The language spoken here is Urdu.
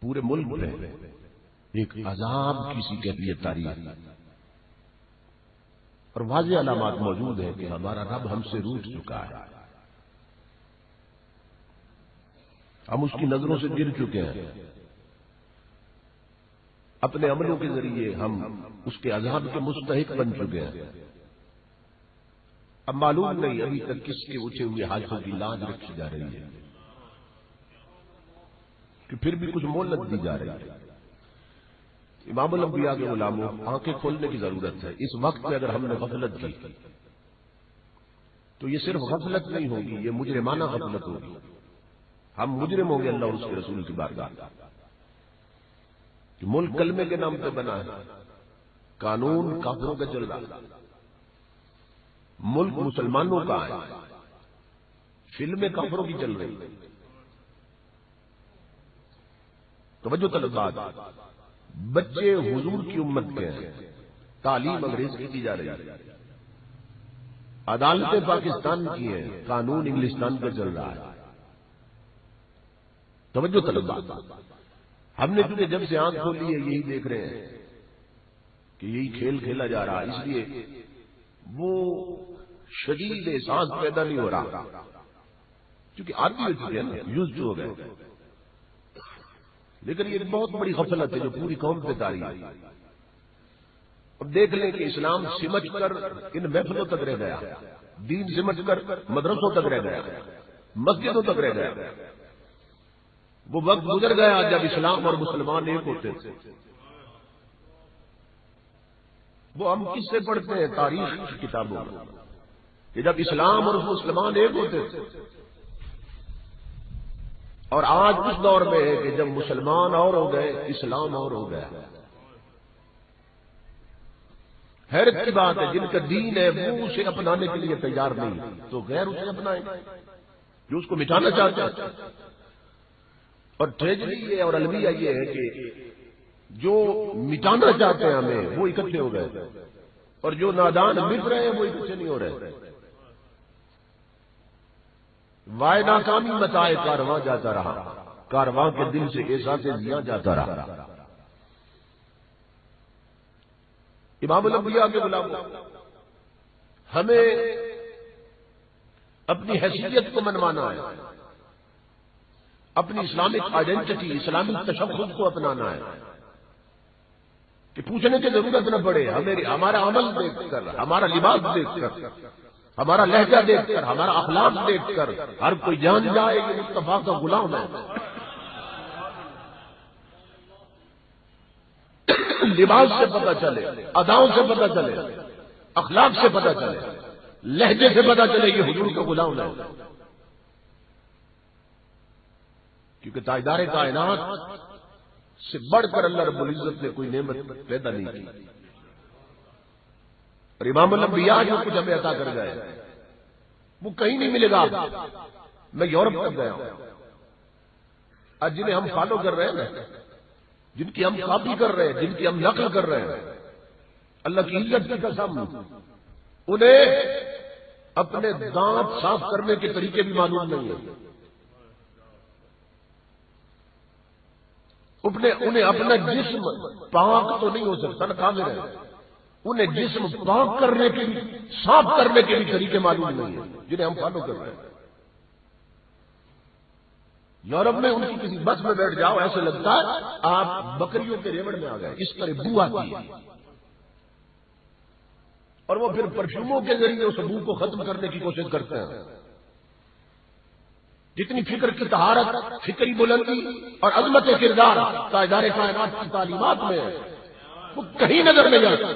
پورے ملک میں ایک عذاب کی سی کیفیت تاری ہے، اور واضح علامات موجود ہیں کہ ہمارا رب ہم سے روٹھ چکا ہے، ہم اس کی نظروں سے گر چکے ہیں، اپنے عملوں کے ذریعے ہم اس کے عذاب کے مستحق بن چکے ہیں۔ اب معلوم نہیں ابھی تک کس کے اٹھے ہوئے ہاتھوں کی لاج رکھی جا رہی ہے کہ پھر بھی کچھ مہلت دی جا رہی ہے۔ امام الانبیاء کے غلاموں، آنکھیں کھولنے کی ضرورت ہے۔ اس وقت میں اگر ہم نے غفلت کی تو یہ صرف غفلت نہیں ہوگی، یہ مجرمانہ غفلت ہوگی، ہم مجرم ہوں گے اللہ اور اس کے رسول کی بارگاہ میں۔ کہ ملک کلمے کے نام پہ بنا ہے، قانون کافروں کا چل رہا ہے، ملک مسلمانوں کا ہے، فلمیں کافروں کی چل رہی ہیں۔ توجہ طلب بات، بچے حضور کی امت کے ہیں، تعلیم انگریز کی دی جا رہی ہے، عدالتیں پاکستان کی ہیں، قانون انگلستان کا چل رہا ہے۔ توجہ طلب بات، ہم نے چونکہ جب سے آنکھ کھولی ہے یہی دیکھ رہے ہیں کہ یہی کھیل کھیلا جا رہا ہے، اس لیے وہ شدید احساس پیدا نہیں ہو رہا، کیونکہ عادی ہو چکے ہیں، یوزڈ ہو گئے۔ لیکن یہ بہت بڑی غفلت ہے جو پوری قوم پہ طاری ہے۔ اب دیکھ لیں کہ اسلام سمجھ کر ان محفلوں تک رہ گیا، دین سمجھ کر مدرسوں تک رہ گیا، مسجدوں تک رہ گیا۔ وہ وقت گزر گیا جب اسلام اور مسلمان ایک ہوتے تھے۔ وہ ہم کس سے پڑھتے ہیں تاریخ کی کتابوں میں کہ جب اسلام اور مسلمان ایک ہوتے تھے، اور آج اس دور میں ہے کہ جب مسلمان اور ہو گئے، اسلام اور ہو گیا۔ حیرت کی بات ہے، جن کا دین ہے وہ اسے اپنانے کے لیے تیار نہیں تو غیر اسے اپنائیں جو اس کو مٹانا چاہتے ہیں۔ اور ٹریجڈی یہ اور المیہ یہ ہے کہ جو مٹانا چاہتے ہیں ہمیں وہ اکٹھے ہو گئے، اور جو نادان مٹ رہے ہیں وہ اکٹھے نہیں ہو رہے۔ وائے ناکامی متائے کارواں جاتا رہا، کارواں کے دل سے احساس دیا جاتا رہا۔ امام الانبیاء کے غلام، ہمیں اپنی حیثیت کو منوانا ہے، اپنی اسلامک آئیڈینٹی، اسلامی تشخص کو اپنانا ہے کہ پوچھنے کی ضرورت نہ پڑے، ہمارا عمل دیکھ کر، ہمارا لباس دیکھ کر، ہمارا لہجہ دیکھ کر، ہمارا اخلاق دیکھ کر ہر کوئی جان جائے کہ مصطفیٰ کا غلام ہے۔ لباس سے پتہ چلے، اداؤں سے پتہ چلے، اخلاق سے پتہ چلے، لہجے سے پتہ چلے کہ حضور کا غلام ہے۔ کیونکہ تاجدار کائنات سے بڑھ کر اللہ رب العزت نے کوئی نعمت پیدا نہیں کی، اور امام الانبیاء جو کچھ ہمیں عطا کر گئے وہ کہیں نہیں ملے گا۔ میں یورپ تک گیا ہوں، آج جنہیں ہم فالو کر رہے ہیں، جن کی ہم کاپی کر رہے ہیں، جن کی ہم نقل کر رہے ہیں، اللہ کی عزت کی قسم انہیں اپنے دانت صاف کرنے کے طریقے بھی معلوم نہیں ہیں، انہیں اپنا جسم پاک تو نہیں ہو سکتا نا، کامل ہے، انہیں جسم پاک کرنے کے بھی، صاف کرنے کے بھی طریقے معلوم نہیں ہیں جنہیں ہم فالو کر رہے ہیں۔ یورپ میں ان کی کسی بس میں بیٹھ جاؤ، ایسے لگتا ہے آپ بکریوں کے ریوڑ میں آ گئے، اس طرح بو آتی ہے، اور وہ پھر پرفیوموں کے ذریعے اس بو کو ختم کرنے کی کوشش کرتے ہیں۔ جتنی فکر کی طہارت، فکری بلندی اور عظمت کردار تاجدار کائنات کی تعلیمات میں ہے، وہ کہیں نظر نہیں آتا۔